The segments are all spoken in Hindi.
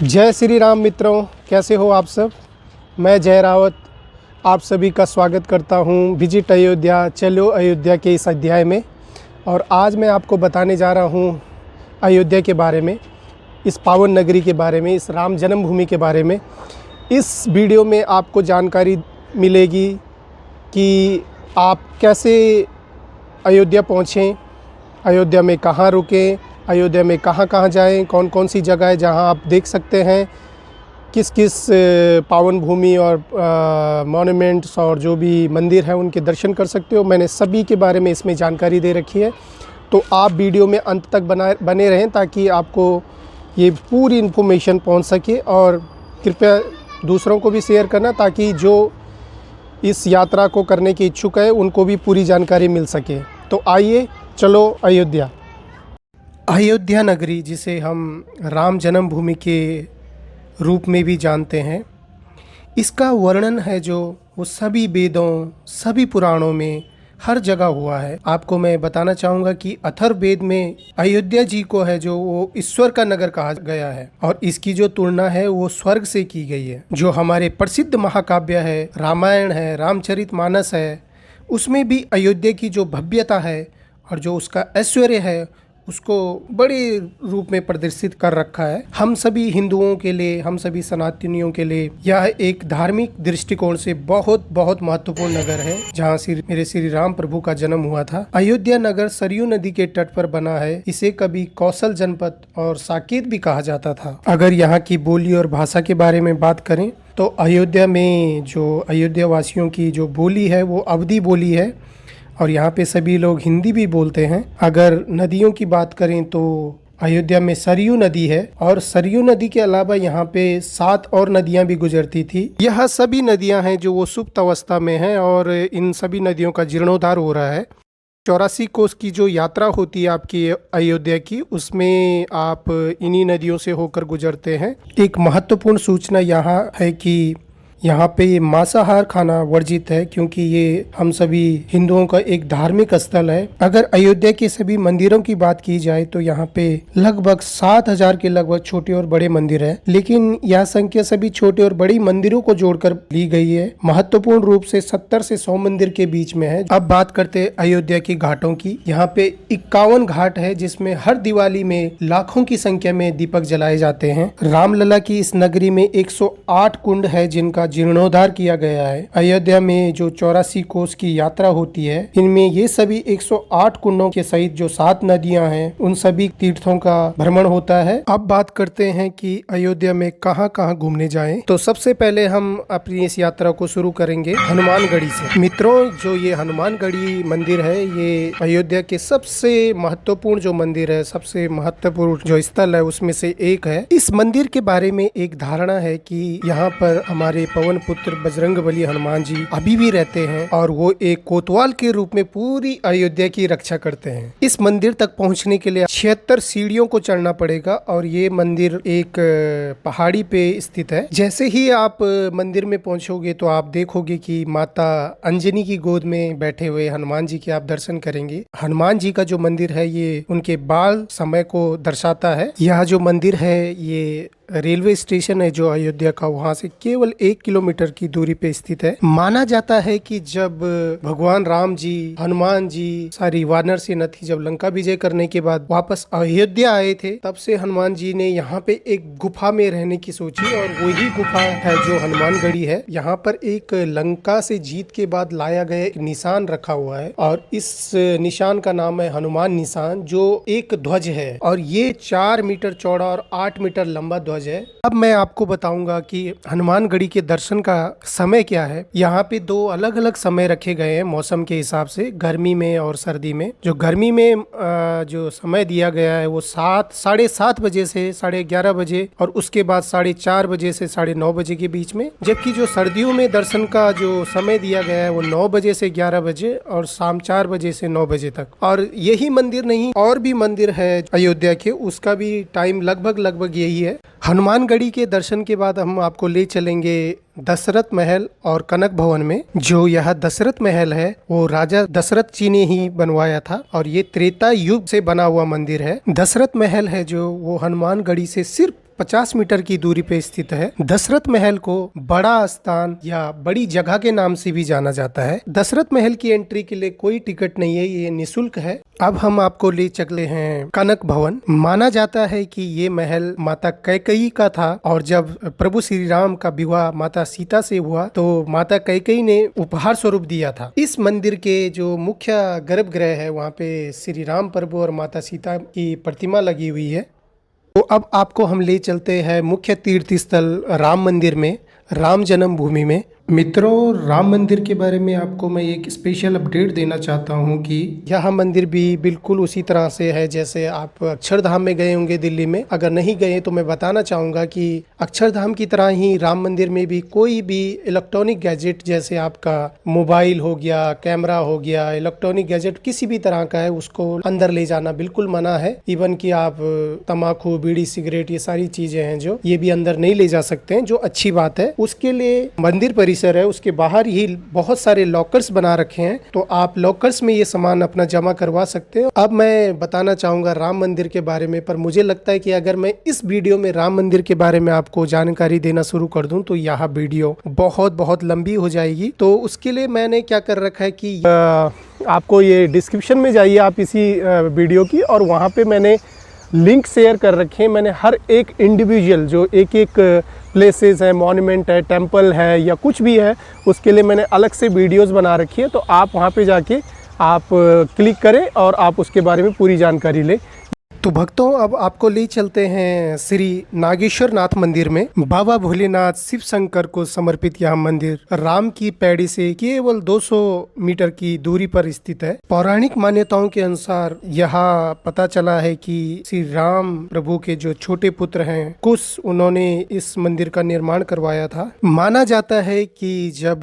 जय श्री राम मित्रों, कैसे हो आप सब। मैं जय रावत आप सभी का स्वागत करता हूं विजिट अयोध्या, चलो अयोध्या के इस अध्याय में। और आज मैं आपको बताने जा रहा हूं अयोध्या के बारे में, इस पावन नगरी के बारे में, इस राम जन्मभूमि के बारे में। इस वीडियो में आपको जानकारी मिलेगी कि आप कैसे अयोध्या पहुँचें, अयोध्या में कहाँ रुकें, अयोध्या में कहाँ कहाँ जाएं, कौन कौन सी जगह है जहाँ आप देख सकते हैं, किस किस पावन भूमि और मॉन्यूमेंट्स और जो भी मंदिर हैं उनके दर्शन कर सकते हो। मैंने सभी के बारे में इसमें जानकारी दे रखी है, तो आप वीडियो में अंत तक बने रहें ताकि आपको ये पूरी इन्फॉर्मेशन पहुंच सके। और कृपया दूसरों को भी शेयर करना ताकि जो इस यात्रा को करने के इच्छुक है उनको भी पूरी जानकारी मिल सके। तो आइए चलो अयोध्या। अयोध्या नगरी, जिसे हम राम जन्मभूमि के रूप में भी जानते हैं, इसका वर्णन है जो वो सभी वेदों, सभी पुराणों में हर जगह हुआ है। आपको मैं बताना चाहूँगा कि अथर्ववेद में अयोध्या जी को है जो वो ईश्वर का नगर कहा गया है, और इसकी जो तुलना है वो स्वर्ग से की गई है। जो हमारे प्रसिद्ध महाकाव्य है, रामायण है, रामचरितमानस है, उसमें भी अयोध्या की जो भव्यता है और जो उसका ऐश्वर्य है उसको बड़े रूप में प्रदर्शित कर रखा है। हम सभी हिंदुओं के लिए, हम सभी सनातनियों के लिए यह एक धार्मिक दृष्टिकोण से बहुत बहुत महत्वपूर्ण नगर है, जहाँ मेरे श्री राम प्रभु का जन्म हुआ था। अयोध्या नगर सरयू नदी के तट पर बना है। इसे कभी कौशल जनपद और साकेत भी कहा जाता था। अगर यहाँ की बोली और भाषा के बारे में बात करें तो अयोध्या में जो अयोध्या वासियों की जो बोली है वो अवधी बोली है, और यहाँ पे सभी लोग हिंदी भी बोलते हैं। अगर नदियों की बात करें तो अयोध्या में सरयू नदी है, और सरयू नदी के अलावा यहाँ पे 7 और नदियाँ भी गुजरती थी। यह सभी नदियाँ हैं जो वो सुप्त अवस्था में हैं, और इन सभी नदियों का जीर्णोद्धार हो रहा है। 84 कोस की जो यात्रा होती है आपकी अयोध्या की, उसमें आप इन्हीं नदियों से होकर गुजरते हैं। एक महत्वपूर्ण सूचना यहाँ है कि यहाँ पे ये मांसाहार खाना वर्जित है, क्योंकि ये हम सभी हिंदुओं का एक धार्मिक स्थल है। अगर अयोध्या के सभी मंदिरों की बात की जाए तो यहाँ पे लगभग 7000 के लगभग छोटे और बड़े मंदिर है, लेकिन यह संख्या सभी छोटे और बड़ी मंदिरों को जोड़कर ली गई है। महत्वपूर्ण रूप से 70 से 100 मंदिर के बीच में है। अब बात करते हैं अयोध्या की घाटों की। यहाँ पे 51 घाट है, जिसमें हर दिवाली में लाखों की संख्या में दीपक जलाए जाते हैं। रामलला की इस नगरी में 108 कुंड है जिनका जीर्णोद्धार किया गया है। अयोध्या में जो 84 कोस की यात्रा होती है, इनमें ये सभी 108 कुंडों के सहित जो 7 नदियां हैं उन सभी तीर्थों का भ्रमण होता है। अब बात करते हैं कि अयोध्या में कहां कहां घूमने जाएं। तो सबसे पहले हम अपनी इस यात्रा को शुरू करेंगे हनुमानगढ़ी से। मित्रों, जो ये हनुमानगढ़ी मंदिर है, ये अयोध्या के सबसे महत्वपूर्ण जो मंदिर है, सबसे महत्वपूर्ण जो स्थल है उसमें से एक है। इस मंदिर के बारे में एक धारणा है कि यहाँ पर हमारे पवन पुत्र बजरंगबली हनुमान जी अभी भी रहते हैं, और वो एक कोतवाल के रूप में पूरी अयोध्या की रक्षा करते हैं। इस मंदिर तक पहुंचने के लिए 76 सीढ़ियों को चढ़ना पड़ेगा, और ये मंदिर एक पहाड़ी पे स्थित है। जैसे ही आप मंदिर में पहुंचोगे तो आप देखोगे कि माता अंजनी की गोद में बैठे हुए हनुमान जी के आप दर्शन करेंगे। हनुमान जी का जो मंदिर है ये उनके बाल समय को दर्शाता है। यह जो मंदिर है ये रेलवे स्टेशन है जो अयोध्या का, वहाँ से केवल 1 किलोमीटर की दूरी पे स्थित है। माना जाता है कि जब भगवान राम जी, हनुमान जी, सारी वानर सेना थी, जब लंका विजय करने के बाद वापस अयोध्या आए थे, तब से हनुमान जी ने यहाँ पे एक गुफा में रहने की सोची, और वही गुफा है जो हनुमानगढ़ी है। यहाँ पर एक लंका से जीत के बाद लाया गया एक निशान रखा हुआ है, और इस निशान का नाम है हनुमान निशान, जो एक ध्वज है, और ये 4 मीटर चौड़ा और 8 मीटर लंबा ध्वज है। अब मैं आपको बताऊंगा कि हनुमानगढ़ी के दर्शन का समय क्या है। यहाँ पे 2 अलग अलग समय रखे गए हैं मौसम के हिसाब से, गर्मी में और सर्दी में। जो गर्मी में जो समय दिया गया है वो 7:30 बजे से 11:30 बजे, और उसके बाद 4:30 बजे से 9:30 बजे के बीच में। जबकि जो सर्दियों में दर्शन का जो समय दिया गया है वो 9 बजे से 11 बजे और शाम 4 बजे से 9 बजे तक। और यही मंदिर नहीं, और भी मंदिर है अयोध्या के, उसका भी टाइम लगभग यही है। हनुमानगढ़ी के दर्शन के बाद हम आपको ले चलेंगे दशरथ महल और कनक भवन में। जो यह दशरथ महल है वो राजा दशरथ जी ने ही बनवाया था और ये त्रेता युग से बना हुआ मंदिर है। दशरथ महल है जो वो हनुमानगढ़ी से सिर्फ 50 मीटर की दूरी पे स्थित है। दशरथ महल को बड़ा स्थान या बड़ी जगह के नाम से भी जाना जाता है। दशरथ महल की एंट्री के लिए कोई टिकट नहीं है, ये निःशुल्क है। अब हम आपको ले चले हैं कनक भवन। माना जाता है कि ये महल माता कैकेयी का था और जब प्रभु श्री राम का विवाह माता सीता से हुआ तो माता कैकेयी ने उपहार स्वरूप दिया था। इस मंदिर के जो मुख्य गर्भगृह है वहाँ पे श्री राम प्रभु और माता सीता की प्रतिमा लगी हुई है। तो अब आपको हम ले चलते हैं मुख्य तीर्थ स्थल राम मंदिर में, राम जन्मभूमि में। मित्रों, राम मंदिर के बारे में आपको मैं एक स्पेशल अपडेट देना चाहता हूं कि यह मंदिर भी बिल्कुल उसी तरह से है जैसे आप अक्षरधाम में गए होंगे दिल्ली में। अगर नहीं गए तो मैं बताना चाहूँगा कि अक्षरधाम की तरह ही राम मंदिर में भी कोई भी इलेक्ट्रॉनिक गैजेट जैसे आपका मोबाइल हो गया, कैमरा हो गया, इलेक्ट्रॉनिक गैजेट किसी भी तरह का है उसको अंदर ले जाना बिल्कुल मना है। इवन कि आप तम्बाकू, बीड़ी, सिगरेट, ये सारी चीजें हैं जो ये भी अंदर नहीं ले जा सकते हैं, जो अच्छी बात है। उसके लिए मंदिर परिसर है उसके बाहर ही बहुत सारे लॉकर्स बना रखे हैं, तो आप लॉकर्स में ये सामान अपना जमा करवा सकते हो। अब मैं बताना चाहूंगा राम मंदिर के बारे में, पर मुझे लगता है कि अगर मैं इस वीडियो में राम मंदिर के बारे में आपको जानकारी देना शुरू कर दूं तो यह वीडियो बहुत लंबी हो जाएगी। तो उसके लिए मैंने क्या कर रखा है कि आपको ये डिस्क्रिप्शन में जाइए आप इसी वीडियो की, और वहाँ पे मैंने लिंक शेयर कर रखे हैं। मैंने हर एक इंडिविजुअल जो एक प्लेसेस है, मॉन्यूमेंट है, टेंपल है या कुछ भी है, उसके लिए मैंने अलग से वीडियोस बना रखी है। तो आप वहाँ पे जाके आप क्लिक करें और आप उसके बारे में पूरी जानकारी लें। तो भक्तों, अब आपको ले चलते हैं श्री नागेश्वर नाथ मंदिर में। बाबा भोलेनाथ शिव शंकर को समर्पित यह मंदिर राम की पैड़ी से केवल 200 मीटर की दूरी पर स्थित है। पौराणिक मान्यताओं के अनुसार यहाँ पता चला है कि श्री राम प्रभु के जो छोटे पुत्र हैं कुश, उन्होंने इस मंदिर का निर्माण करवाया था। माना जाता है कि जब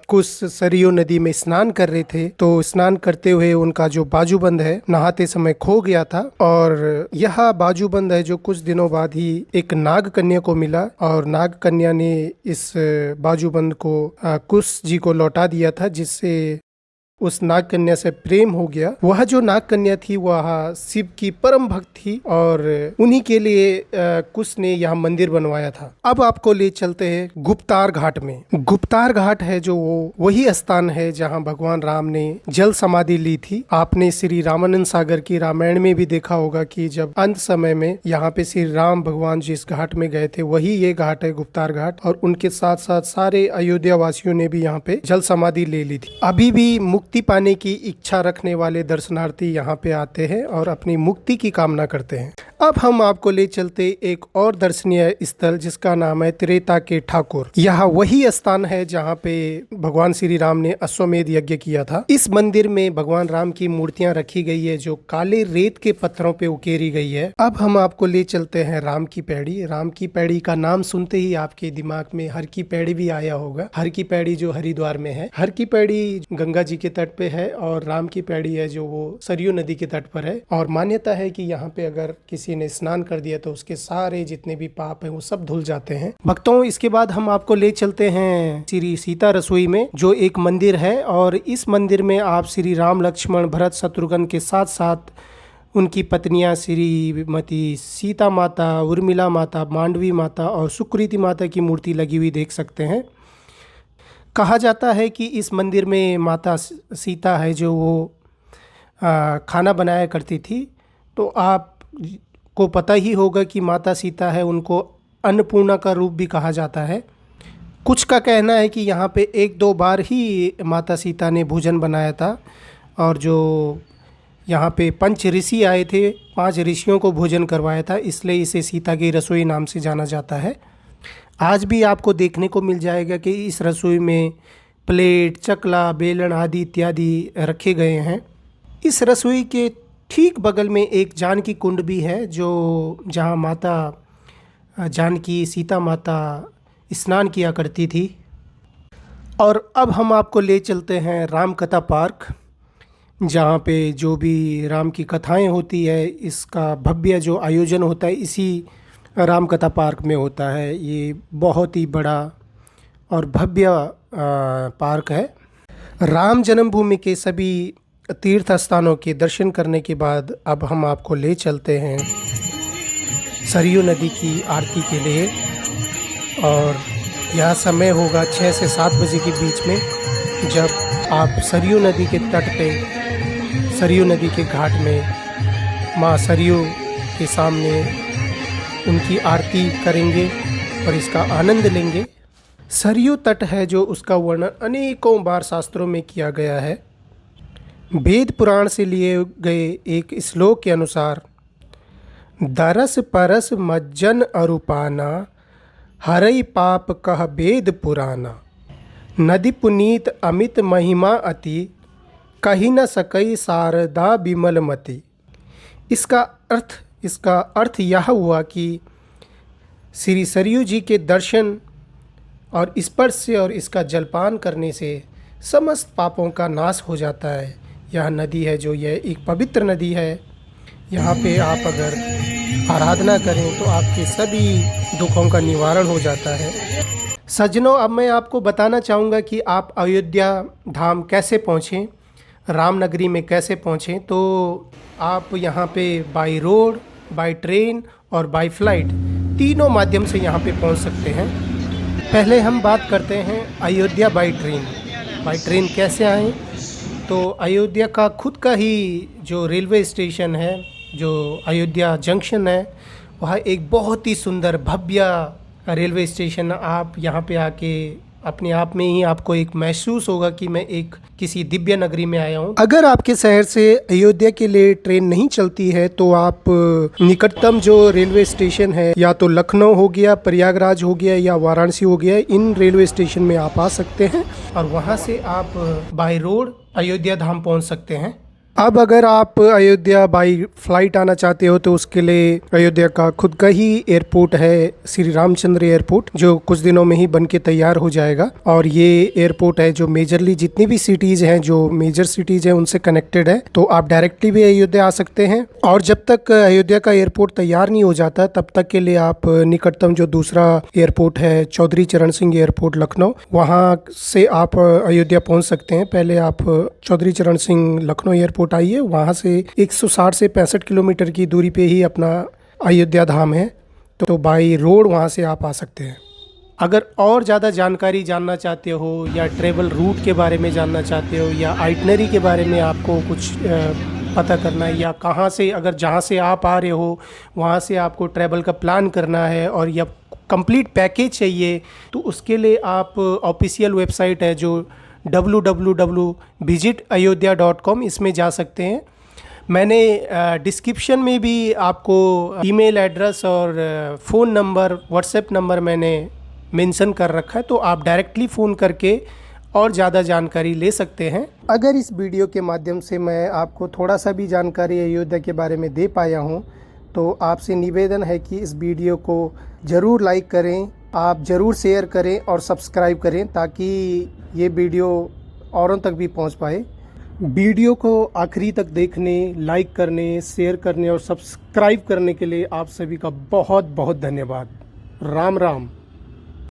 कुश सरयू नदी में स्नान कर रहे थे तो स्नान करते हुए उनका जो बाजूबंद है नहाते समय खो गया था, और यह बाजूबंद है जो कुछ दिनों बाद ही एक नाग कन्या को मिला, और नाग कन्या ने इस बाजूबंद को कुश जी को लौटा दिया था, जिससे उस नाग कन्या से प्रेम हो गया। वह जो नाग कन्या थी वह शिव की परम भक्त थी और उन्हीं के लिए कुश ने यह मंदिर बनवाया था। अब आपको ले चलते हैं गुप्तार घाट में। गुप्तार घाट है जो वही स्थान है जहां भगवान राम ने जल समाधि ली थी। आपने श्री रामानंद सागर की रामायण में भी देखा होगा कि जब अंत समय में यहाँ पे श्री राम भगवान जिस घाट में गए थे वही ये घाट है, गुप्तार घाट, और उनके साथ साथ सारे अयोध्या वासियों ने भी यहाँ पे जल समाधि ले ली थी। अभी भी मुक्ति पाने की इच्छा रखने वाले दर्शनार्थी यहाँ पे आते हैं और अपनी मुक्ति की कामना करते हैं। अब हम आपको ले चलते एक और दर्शनीय स्थल जिसका नाम है त्रेता के ठाकुर। यह वही स्थान है जहाँ पे भगवान श्री राम ने अश्वमेध यज्ञ किया था। इस मंदिर में भगवान राम की मूर्तियां रखी गई है जो काले रेत के पत्थरों पे उकेरी गई है। अब हम आपको ले चलते हैं राम की पैड़ी। राम की पैड़ी का नाम सुनते ही आपके दिमाग में हर की पैड़ी भी आया होगा। हर की पैड़ी जो हरिद्वार में है। हर की पैड़ी गंगा जी के तट पे है और राम की पैड़ी है जो वो सरयू नदी के तट पर है, और मान्यता है कि यहाँ पे अगर किसी ने स्नान कर दिया तो उसके सारे जितने भी पाप हैं वो सब धुल जाते हैं। भक्तों, इसके बाद हम आपको ले चलते हैं श्री सीता रसोई में जो एक मंदिर है, और इस मंदिर में आप श्री राम, लक्ष्मण, भरत, शत्रुघ्न के साथ साथ उनकी पत्नियां श्रीमती सीता माता, उर्मिला माता, मांडवी माता और सुकृति माता की मूर्ति लगी हुई देख सकते हैं। कहा जाता है कि इस मंदिर में माता सीता है जो वो खाना बनाया करती थी। तो आप को पता ही होगा कि माता सीता है उनको अन्नपूर्णा का रूप भी कहा जाता है। कुछ का कहना है कि यहाँ पे 1-2 बार ही माता सीता ने भोजन बनाया था, और जो यहाँ पे 5 ऋषि आए थे, 5 ऋषियों को भोजन करवाया था, इसलिए इसे सीता की रसोई नाम से जाना जाता है। आज भी आपको देखने को मिल जाएगा कि इस रसोई में प्लेट, चकला, बेलन आदि इत्यादि रखे गए हैं। इस रसोई के ठीक बगल में एक जानकी कुंड भी है जो जहाँ माता जानकी, सीता माता स्नान किया करती थी। और अब हम आपको ले चलते हैं राम कथा पार्क, जहाँ पे जो भी राम की कथाएं होती है इसका भव्य जो आयोजन होता है इसी राम कथा पार्क में होता है। ये बहुत ही बड़ा और भव्य पार्क है। राम जन्मभूमि के सभी तीर्थ स्थानों के दर्शन करने के बाद अब हम आपको ले चलते हैं सरयू नदी की आरती के लिए। और यह समय होगा 6 से 7 बजे के बीच में, जब आप सरयू नदी के तट पे, सरयू नदी के घाट में माँ सरयू के सामने उनकी आरती करेंगे और इसका आनंद लेंगे। सरयू तट है जो उसका वर्णन अनेकों बार शास्त्रों में किया गया है। वेद पुराण से लिए गए एक श्लोक के अनुसार, दरस परस मज्जन अरूपाना, हरई पाप कह वेद पुराना, नदी पुनीत अमित महिमा अति, कही न सकई शारदा विमलमति। इसका अर्थ यह हुआ कि श्री सरयू जी के दर्शन और स्पर्श से और इसका जलपान करने से समस्त पापों का नाश हो जाता है। यह नदी है जो यह एक पवित्र नदी है। यहाँ पे आप अगर आराधना करें तो आपके सभी दुखों का निवारण हो जाता है। सज्जनों, अब मैं आपको बताना चाहूँगा कि आप अयोध्या धाम कैसे पहुँचें, रामनगरी में कैसे पहुँचें। तो आप यहाँ पे बाई रोड, बाई ट्रेन और बाई फ्लाइट तीनों माध्यम से यहाँ पे पहुँच सकते हैं। पहले हम बात करते हैं Ayodhya by train. By train कैसे आएँ? तो अयोध्या का खुद का ही जो रेलवे स्टेशन है, जो अयोध्या जंक्शन है, वह एक बहुत ही सुंदर भव्य रेलवे स्टेशन। आप यहाँ पे आके अपने आप में ही आपको एक महसूस होगा कि मैं एक किसी दिव्य नगरी में आया हूँ। अगर आपके शहर से अयोध्या के लिए ट्रेन नहीं चलती है तो आप निकटतम जो रेलवे स्टेशन है, या तो लखनऊ हो गया, प्रयागराज हो गया या वाराणसी हो गया, इन रेलवे स्टेशन में आप आ सकते हैं और वहाँ से आप बाय रोड अयोध्या धाम पहुँच सकते हैं। अब अगर आप अयोध्या बाई फ्लाइट आना चाहते हो तो उसके लिए अयोध्या का खुद का ही एयरपोर्ट है, श्री रामचंद्र एयरपोर्ट, जो कुछ दिनों में ही बन के तैयार हो जाएगा। और ये एयरपोर्ट है जो मेजरली जितनी भी सिटीज़ हैं, जो मेजर सिटीज़ हैं, उनसे कनेक्टेड है। तो आप डायरेक्टली भी अयोध्या आ सकते हैं। और जब तक अयोध्या का एयरपोर्ट तैयार नहीं हो जाता तब तक के लिए आप निकटतम जो दूसरा एयरपोर्ट है, चौधरी चरण सिंह एयरपोर्ट लखनऊ, वहाँ से आप अयोध्या पहुँच सकते हैं। पहले आप चौधरी चरण सिंह लखनऊ एयरपोर्ट आइए, वहाँ से 160 से 65 किलोमीटर की दूरी पे ही अपना अयोध्या धाम है। तो बाई रोड वहाँ से आप आ सकते हैं। अगर और ज़्यादा जानकारी जानना चाहते हो या ट्रेवल रूट के बारे में जानना चाहते हो या आइटनरी के बारे में आपको कुछ पता करना है, या कहाँ से, अगर जहाँ से आप आ रहे हो वहाँ से आपको ट्रैवल का प्लान करना है और या कंप्लीट पैकेज चाहिए, तो उसके लिए आप ऑफिशियल वेबसाइट है जो www.visitayodhya.com, इसमें जा सकते हैं। मैंने डिस्क्रिप्शन में भी आपको ईमेल एड्रेस और फ़ोन नंबर, व्हाट्सएप नंबर मैंने मेंशन कर रखा है, तो आप डायरेक्टली फ़ोन करके और ज़्यादा जानकारी ले सकते हैं। अगर इस वीडियो के माध्यम से मैं आपको थोड़ा सा भी जानकारी अयोध्या के बारे में दे पाया हूँ तो आपसे निवेदन है कि इस वीडियो को ज़रूर लाइक करें, आप ज़रूर शेयर करें और सब्सक्राइब करें ताकि ये वीडियो औरों तक भी पहुंच पाए। वीडियो को आखिरी तक देखने, लाइक करने, शेयर करने और सब्सक्राइब करने के लिए आप सभी का बहुत बहुत धन्यवाद। राम राम।